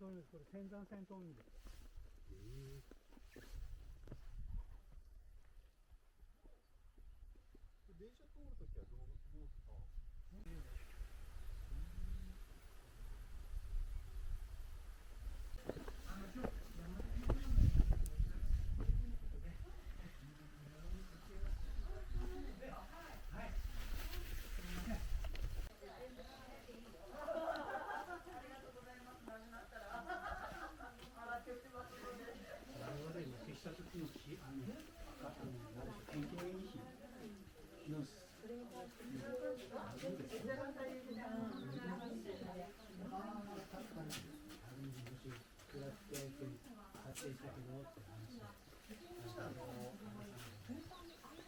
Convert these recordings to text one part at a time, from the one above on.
通りです。これ仙山線通るんです。電車通るときはどうした時の天気のいい日の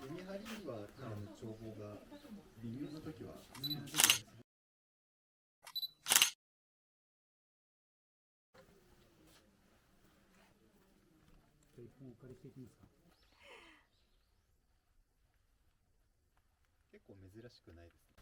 見張りは情報が微妙なときは一本お借りしていきますか。結構珍しくないですね。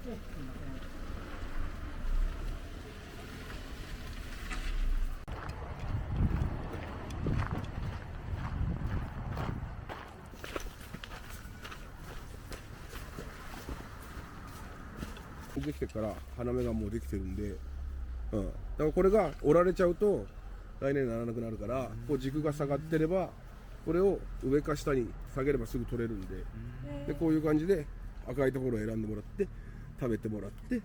すいません。できてから花芽がもうできてるんで、だからこれが折られちゃうと来年ならなくなるから、こう軸が下がってればこれを上か下に下げればすぐ取れるんで、でこういう感じで赤いところを選んでもらって食べてもらって。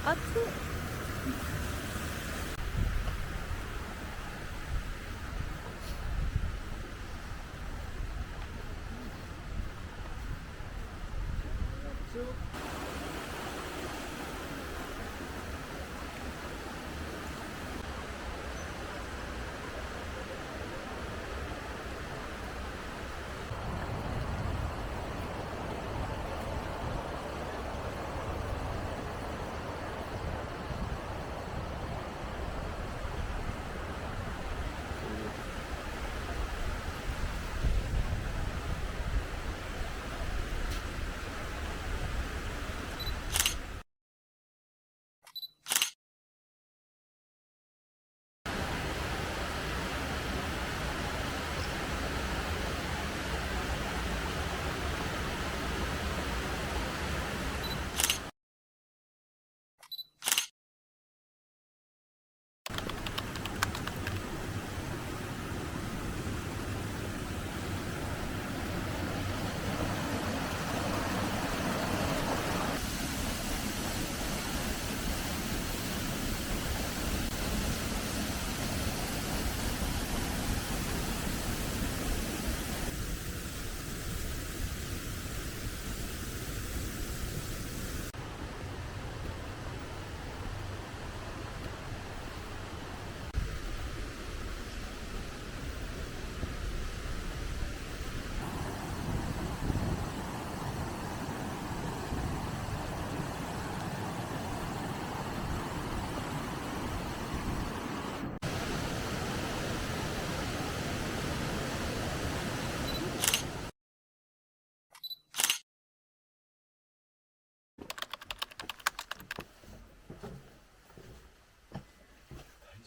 熱い。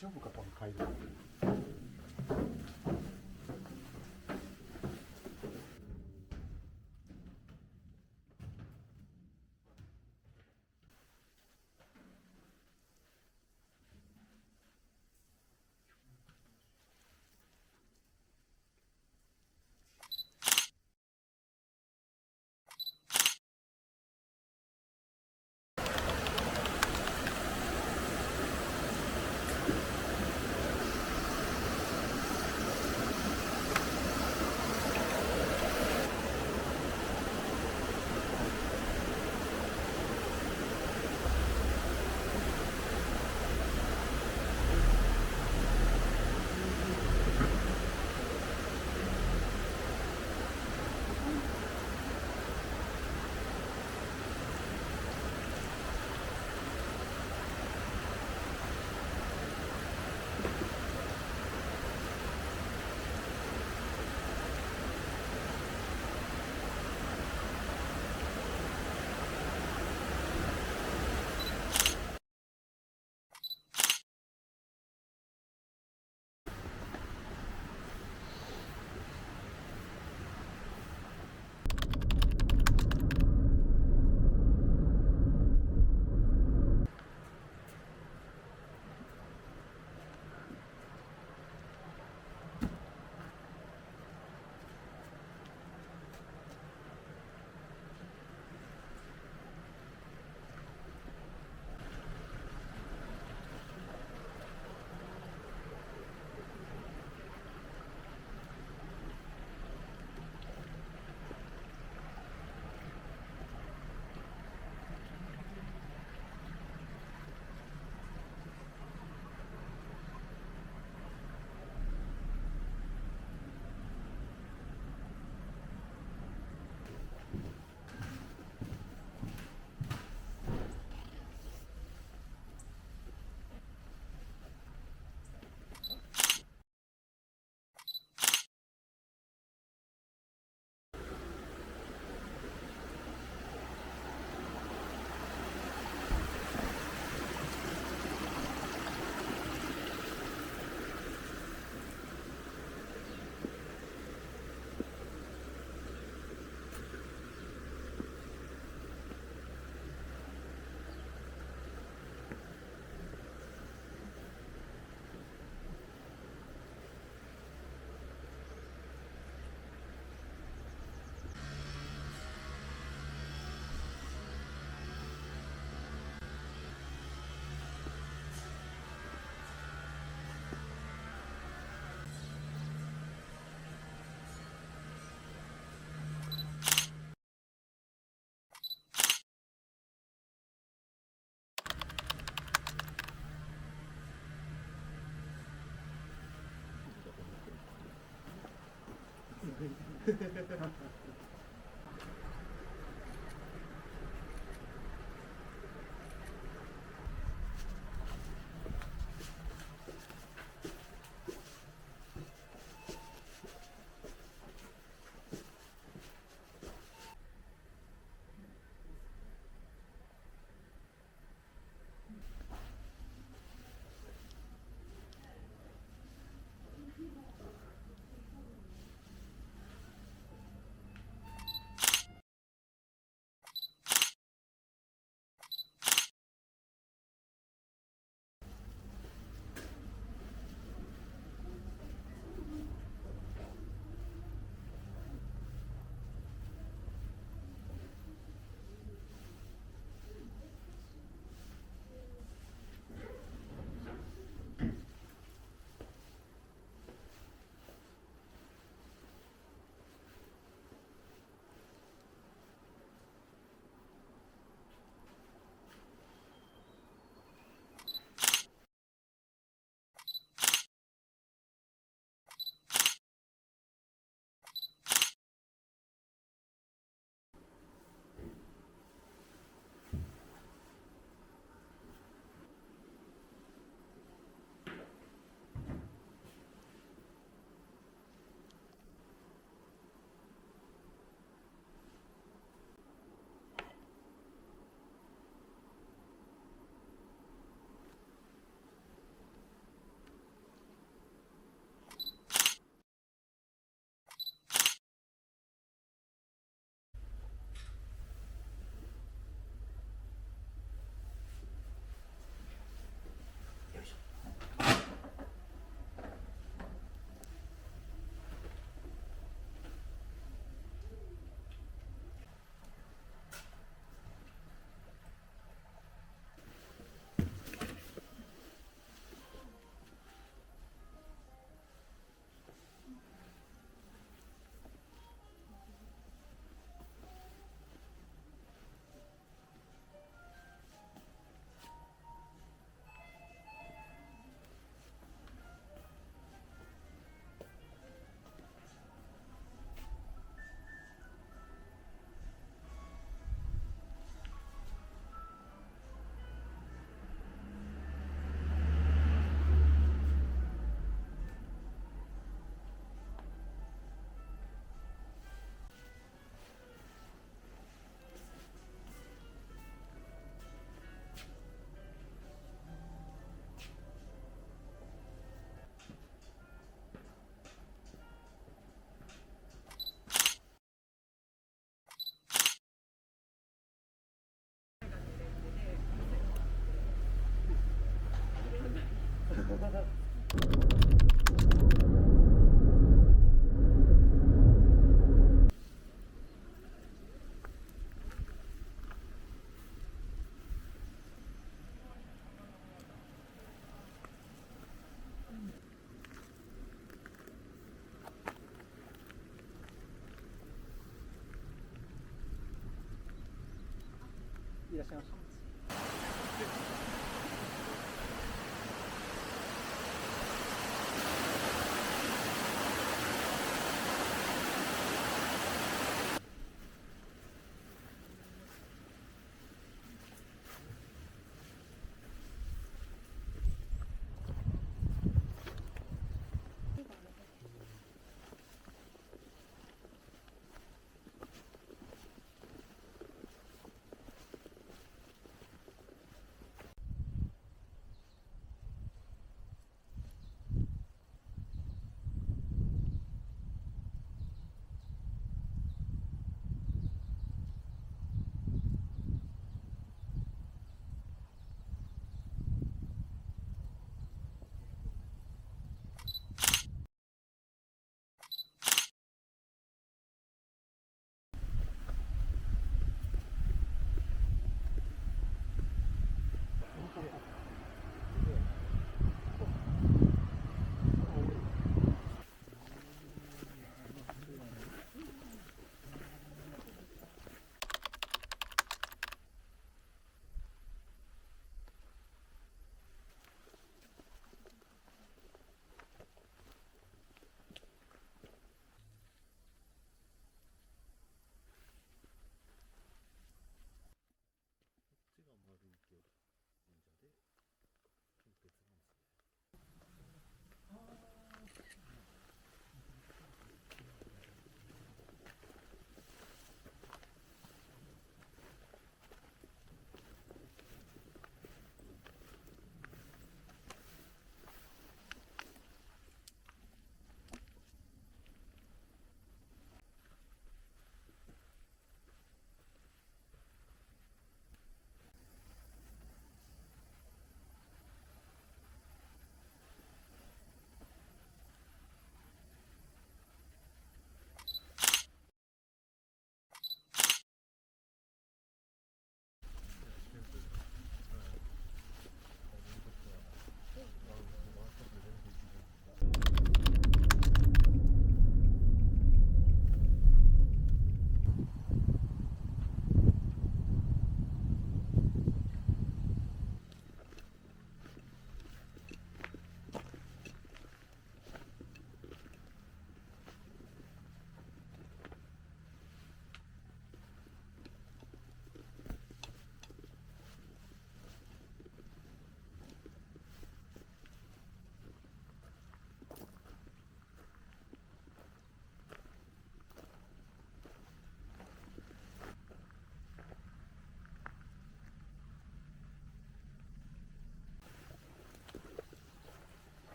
大丈夫かこの階段。いらっしゃいました。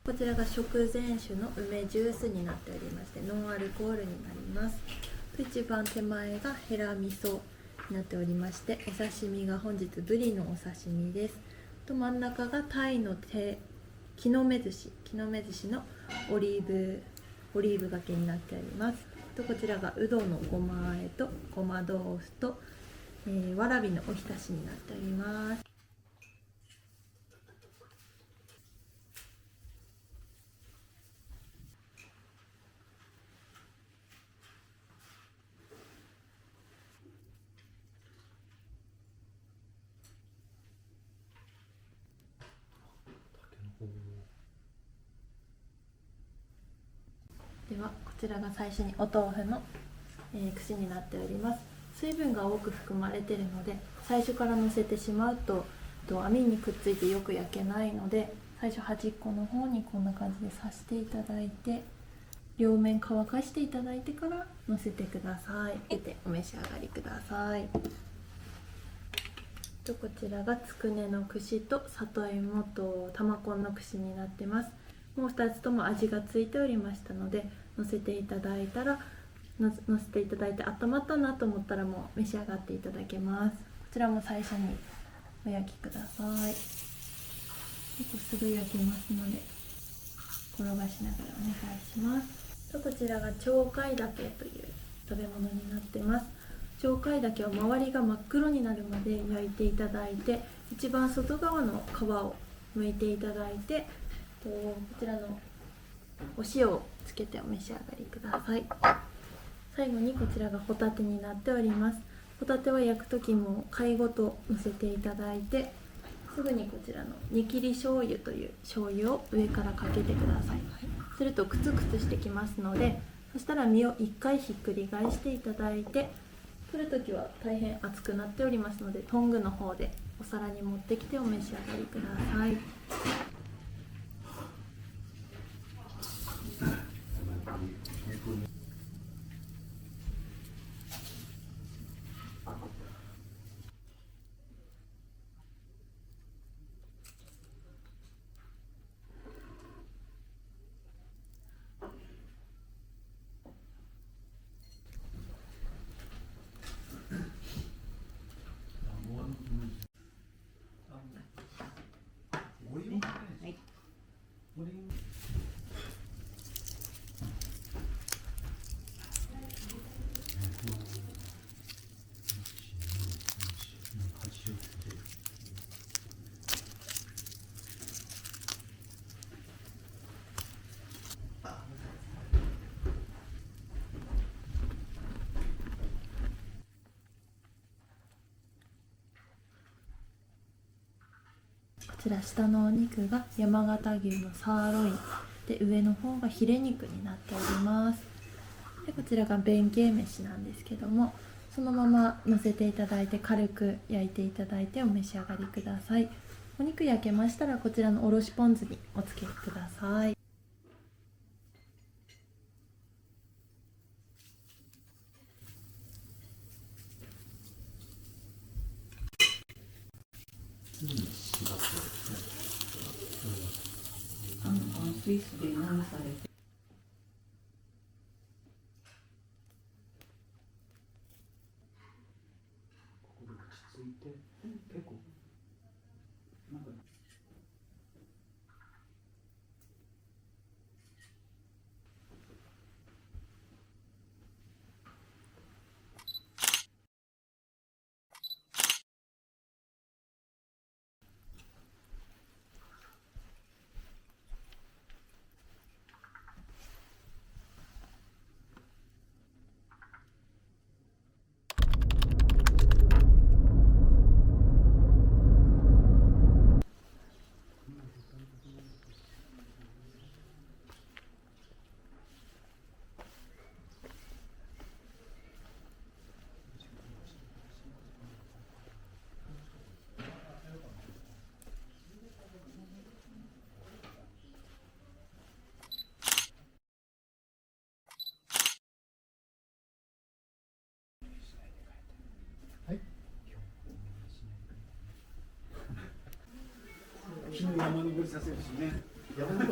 こちらが食前酒の梅ジュースになっておりまして、ノンアルコールになります。一番手前がヘラ味噌になっておりまして、お刺身が本日ブリのお刺身です。と真ん中がタイの木の芽寿司のオリーブがけになっております。とこちらがうどのごま和えとごま豆腐と、わらびのおひたしになっております。ではこちらが最初にお豆腐の、串になっております。水分が多く含まれているので、最初からのせてしまうと網にくっついてよく焼けないので、最初端っこの方にこんな感じで刺していただいて、両面乾かしていただいてからのせてください。出てお召し上がりください。とこちらがつくねの串と里芋と玉こんの串になってます。もう2つとも味がついておりましたので、のせていただいて温まったなと思ったらもう召し上がっていただけます。こちらも最初にお焼きください。結構すぐ焼けますので転がしながらお願いします。とこちらが鳥海茸という食べ物になってます。鳥海茸は周りが真っ黒になるまで焼いていただいて、一番外側の皮を剥いていただいて、こちらのお塩をつけてお召し上がりください。最後にこちらがホタテになっております。ホタテは焼く時も貝ごと乗せていただいて、すぐにこちらの煮切り醤油という醤油を上からかけてください。するとクツクツしてきますので、そしたら身を1回ひっくり返していただいて、取る時は大変熱くなっておりますので、トングの方でお皿に持ってきてお召し上がりください。こちら下のお肉が山形牛のサーロインで、上の方がヒレ肉になっております。でこちらが弁慶飯なんですけども、そのまま乗せていただいて軽く焼いていただいてお召し上がりください。お肉焼けましたらこちらのおろしポン酢におつけください。スイスで何されて。ここで落ち着いて、結構なんか昨日山登りさせるしね。山登